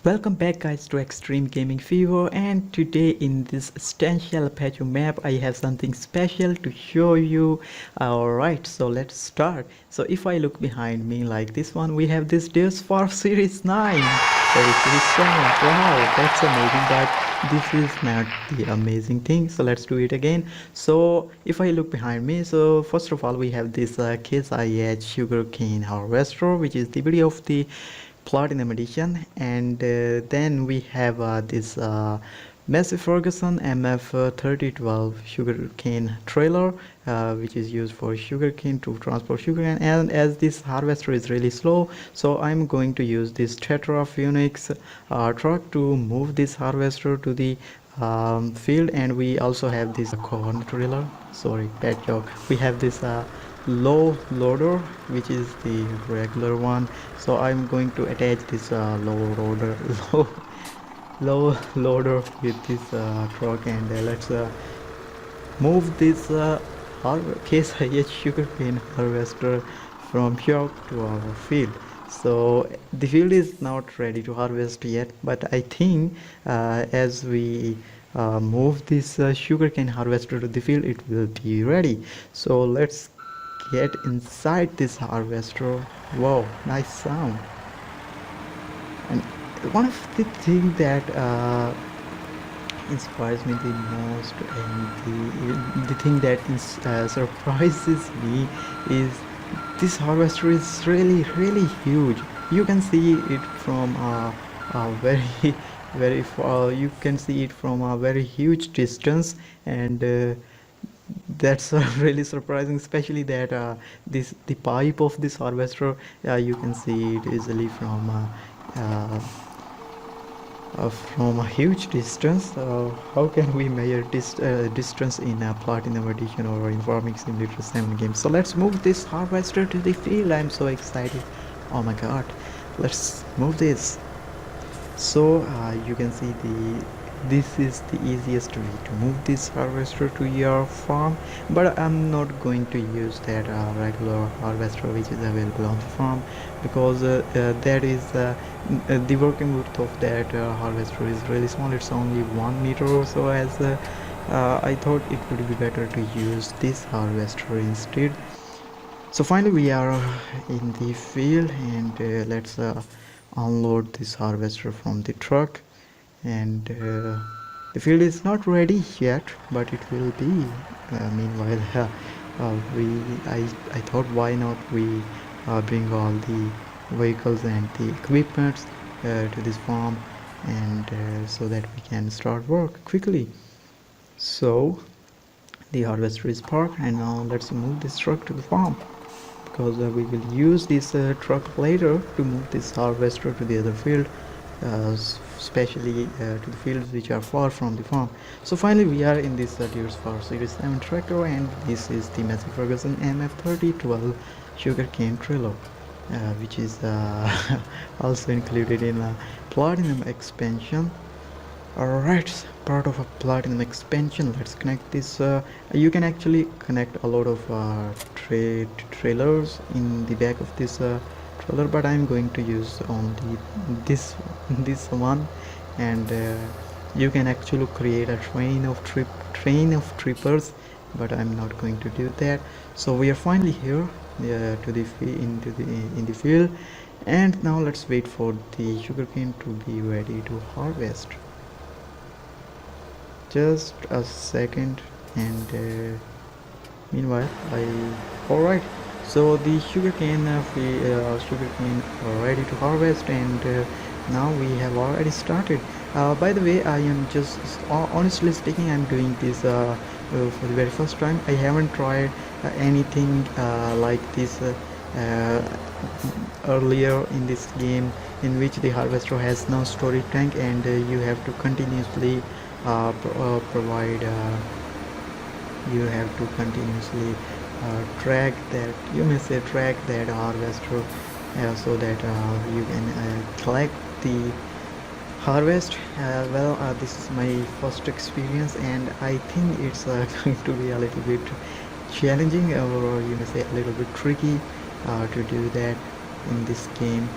Welcome back guys to Extreme Gaming Fever, and today in this essential patio map I have something special to show you. Alright, so let's start. So if I look behind me like this one, we have this Deus for Series 9. Sorry, Series 7. Wow, that's amazing, but this is not the amazing thing. So let's do it again. So if I look behind me, so first of all we have this Case IH sugarcane harvester, which is the video of the Platinum Edition, and then we have this Massey Ferguson MF3012 sugarcane trailer, which is used for sugarcane to transport sugarcane. And as this harvester is really slow, so I'm going to use this Tetra Phoenix truck to move this harvester to the field. And we also have this corn trailer. Sorry, bad joke. We have this low loader, which is the regular one. So I'm going to attach this low loader low low loader with this truck, and let's move this case IH sugarcane harvester from here to our field. So the field is not ready to harvest yet, but I think as we move this sugarcane harvester to the field, it will be ready. So let's get inside this harvester. Wow, nice sound. And one of the things that inspires me the most, and the thing that surprises me, is this harvester is really huge. You can see it from a very very far. You can see it from a very huge distance, and that's really surprising, especially that the pipe of this harvester, you can see it easily from a huge distance. How can we measure this distance in a Platinum Edition or in Farming Simulator 7 game? So let's move this harvester to the field. I'm so excited. Oh my god, let's move this. So you can see this is the easiest way to move this harvester to your farm, but I'm not going to use that regular harvester which is available on the farm, because that is the working width of that harvester is really small. It's only 1 meter or so, as I thought it would be better to use this harvester instead. So finally we are in the field, and let's unload this harvester from the truck. And the field is not ready yet, but it will be. Meanwhile, I thought, why not we bring all the vehicles and the equipments to this farm, and so that we can start work quickly. So the harvester is parked, and now let's move this truck to the farm, because we will use this truck later to move this harvester to the other field, especially to the fields which are far from the farm. So finally we are in this Deers for Series 7 tractor, and this is the Massey Ferguson MF3012 sugarcane trailer, which is also included in a Platinum expansion. Alright, part of a Platinum expansion. Let's connect this. You can actually connect a lot of trailers in the back of this trailer, but I'm going to use only this one. And you can actually create a train of trippers, but I'm not going to do that. So we are finally here to the in the field, and now let's wait for the sugarcane to be ready to harvest. Just a second, and meanwhile alright, so the sugarcane ready to harvest, and now we have already started. By the way, I am just honestly speaking, I'm doing this for the very first time. I haven't tried anything like this earlier in this game, in which the harvester has no storage tank, and you have to continuously provide you have to continuously track that, you may say track that harvester, so that you can collect the harvest. This is my first experience, and I think it's going to be a little bit challenging, or you may say a little bit tricky to do that in this game.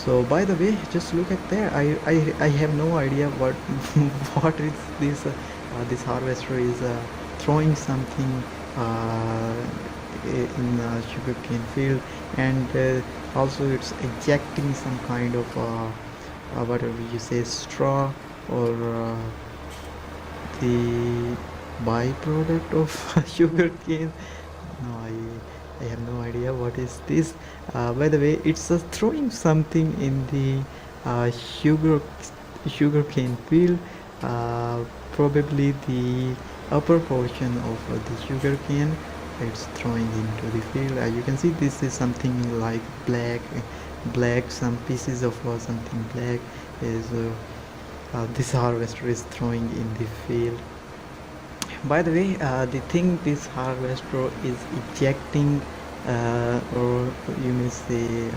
So by the way, just look at there. I have no idea what what is this. This harvester is throwing something in sugarcane field, and also it's ejecting some kind of whatever you say, straw, or the byproduct of sugarcane. No, I have no idea what is this. By the way, it's throwing something in the sugarcane field. Uh, Probably the upper portion of the sugarcane. It's throwing into the field. You can see this is something like black. Some pieces of something black is. This harvester is throwing in the field. By the way, the thing this harvester is ejecting, or you may say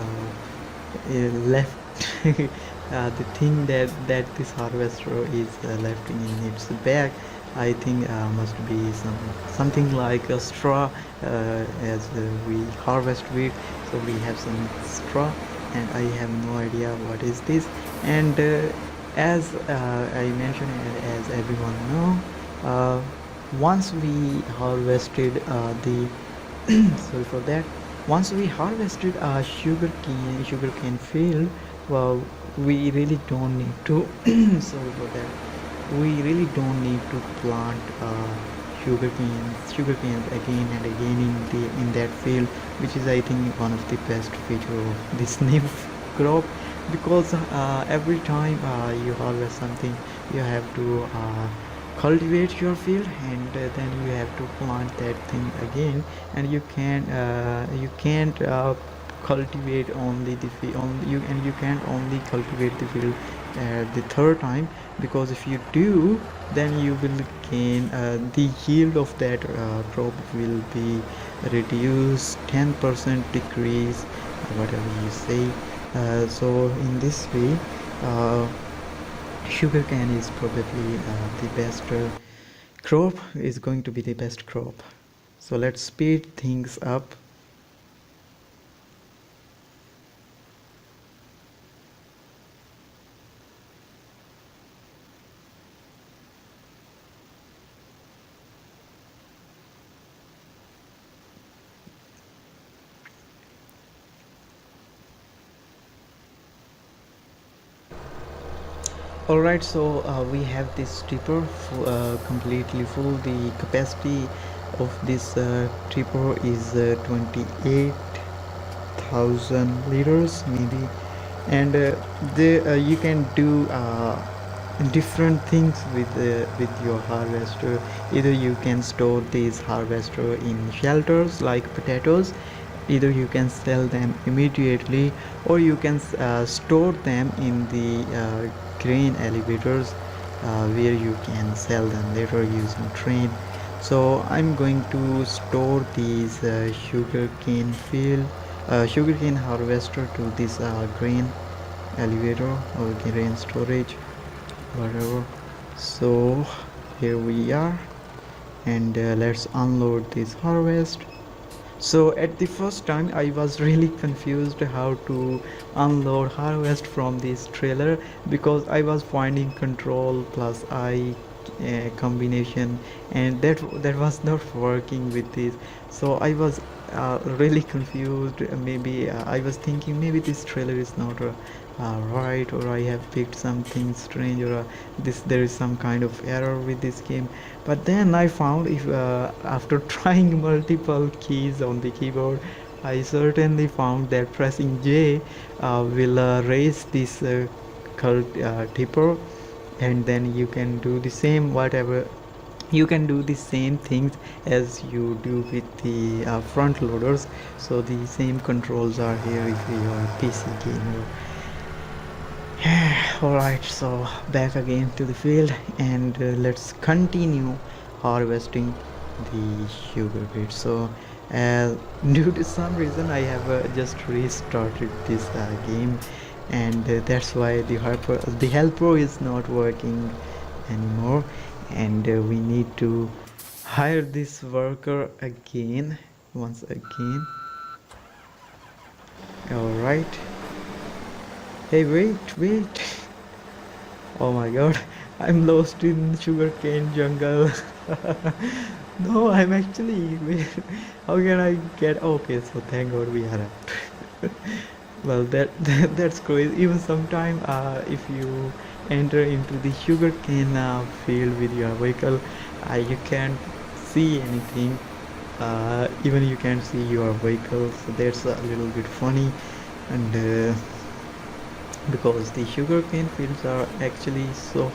left, the thing that this harvester is left in its bag, I think must be something like a straw, as we harvest wheat, so we have some straw, and I have no idea what is this. And as I mentioned, and as everyone know, once we harvested the sorry for that, once we harvested a sugarcane field, well, we really don't need to sorry for that, we really don't need to plant sugarcane again and again in that field, which is, I think, one of the best feature of this new crop, because every time you harvest something, you have to cultivate your field, and then you have to plant that thing again, and you can't cultivate only the field only you, and you can't only cultivate the field the third time, because if you do, then you will gain the yield of that crop will be reduced, 10% decrease, whatever you say. So in this way, uh, sugarcane is probably the best crop, is going to be the best crop. So let's speed things up. Alright, so we have this tipper completely full. The capacity of this tipper is 28,000 liters maybe, and you can do different things with your harvester. Either you can store this harvester in shelters like potatoes, either you can sell them immediately, or you can store them in the grain elevators, where you can sell them later using train. So I'm going to store these sugarcane harvester to this grain elevator or grain storage, whatever. So here we are, and let's unload this harvest. So at the first time I was really confused how to unload harvest from this trailer, because I was finding control plus I combination, and that was not working with this. So I was really confused. Maybe I was thinking maybe this trailer is not right, or I have picked something strange, or this there is some kind of error with this game. But then I found, if after trying multiple keys on the keyboard, I certainly found that pressing J will raise this tipper, and then you can do the same, whatever you can do the same things as you do with the front loaders. So the same controls are here if you are a PC gamer. Alright, so back again to the field, and let's continue harvesting the sugar beet. So due to some reason I have just restarted this game, and that's why the helper is not working anymore, and we need to hire this worker again, once again. All right, Hey, wait. Oh my god, I'm lost in sugarcane jungle. No, I'm actually. How can I get? Okay, so thank God we are up. Well, that's crazy. Even sometime, if you enter into the sugarcane field with your vehicle, you can't see anything. Even you can't see your vehicle, so that's a little bit funny. And because the sugarcane fields are actually so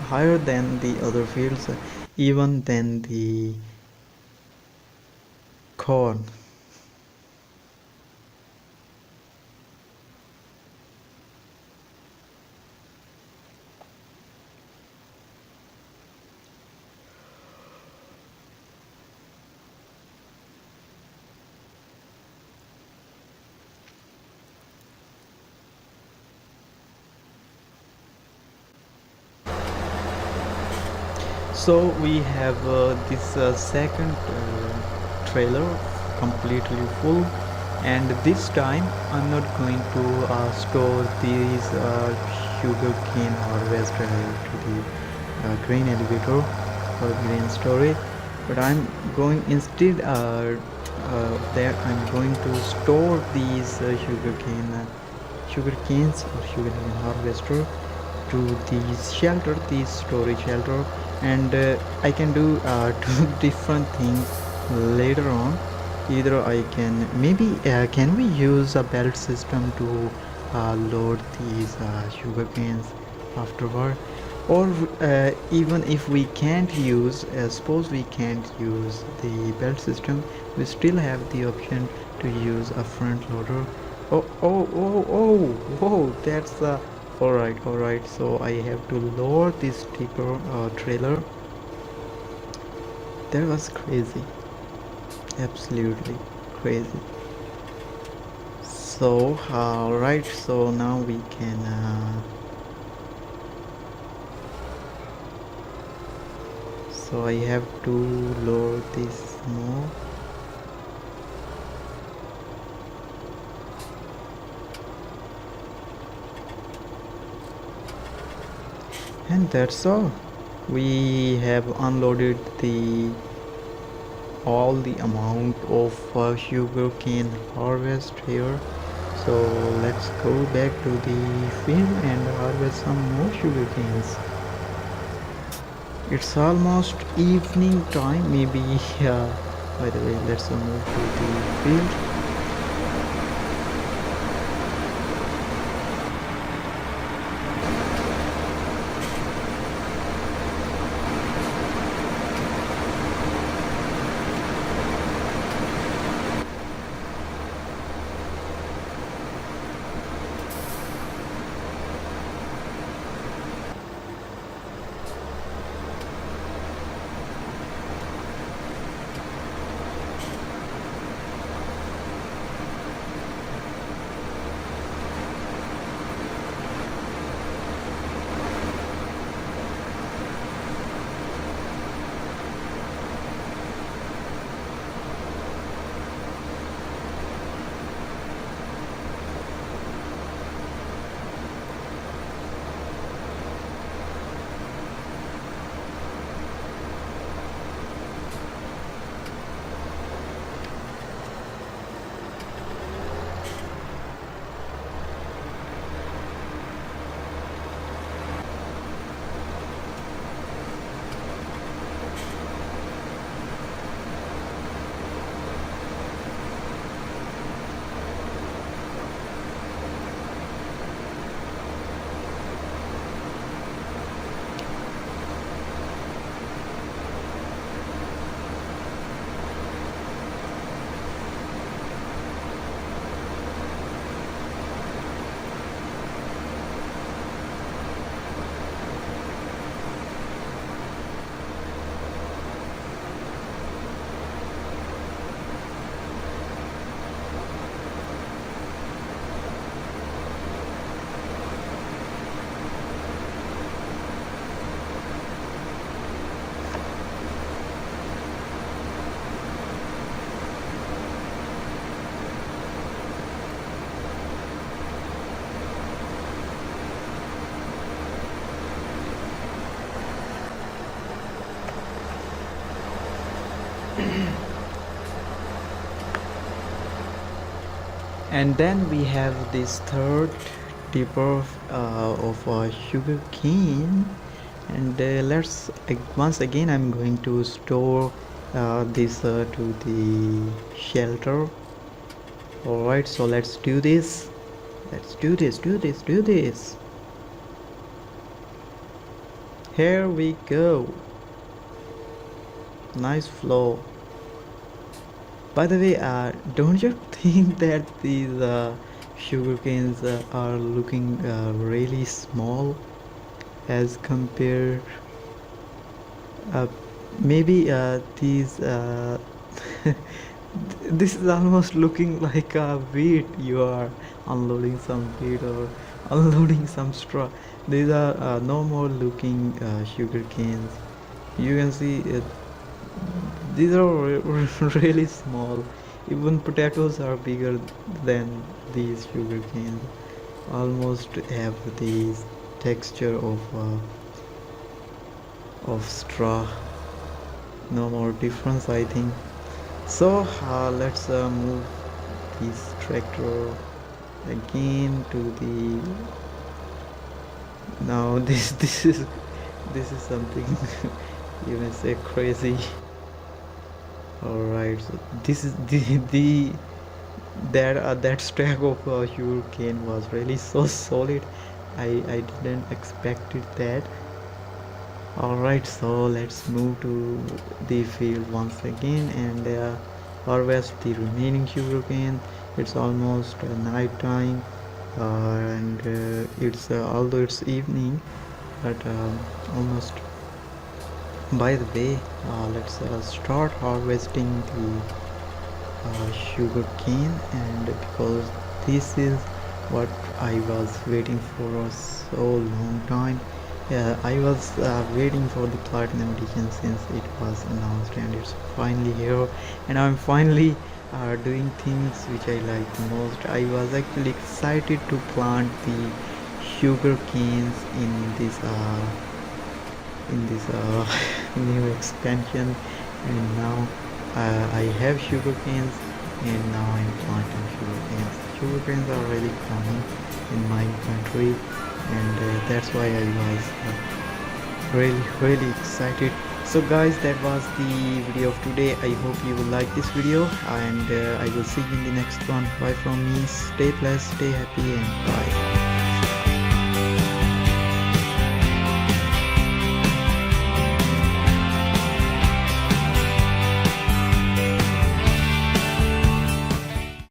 higher than the other fields, even than the corn. So we have this second trailer completely full, and this time I'm not going to store these sugarcane harvester to the grain elevator or grain storage, but I'm going instead that I'm going to store these sugar canes or sugarcane harvester to these shelter, these storage shelter, and I can do two different things later on. Either I can maybe can we use a belt system to load these sugar canes afterward, or even if we can't use suppose we can't use the belt system, we still have the option to use a front loader. Whoa, that's alright, so I have to lower this tipper trailer. That was crazy, absolutely crazy. So alright, so now we can so I have to lower this more. And that's all. We have unloaded the all the amount of sugar cane harvest here. So let's go back to the field and harvest some more sugar canes. It's almost evening time, maybe. By the way, let's move to the field. And then we have this third tip of sugar cane, and let's once again I'm going to store this to the shelter. All right, so let's do this. Let's do this. Here we go. Nice flow. By the way, don't you think that these sugar canes are looking really small as compared? Uh, maybe these this is almost looking like a wheat. You are unloading some wheat or unloading some straw. These are normal looking sugar canes. You can see these are really small. Even potatoes are bigger than these sugar canes. Almost have the texture of straw. No more difference, I think. So let's move this tractor again to the. Now this is something you may say crazy. All right, so this is the that stack of sugar cane was really so solid. I didn't expect it that. All right, so let's move to the field once again and harvest the remaining sugar cane. It's almost night time, and it's although it's evening, but almost. By the way, let's start harvesting the sugar cane, and because this is what I was waiting for a so long time. I was waiting for the platinum edition since it was announced, and it's finally here, and I'm finally doing things which I like the most. I was actually excited to plant the sugar canes in this new expansion, and now I have sugar canes, and now I'm planting sugar canes. Sugar canes are really common in my country, and that's why I was really excited. So guys, that was the video of today. I hope you will like this video, and I will see you in the next one. Bye from me. Stay blessed, stay happy, and bye.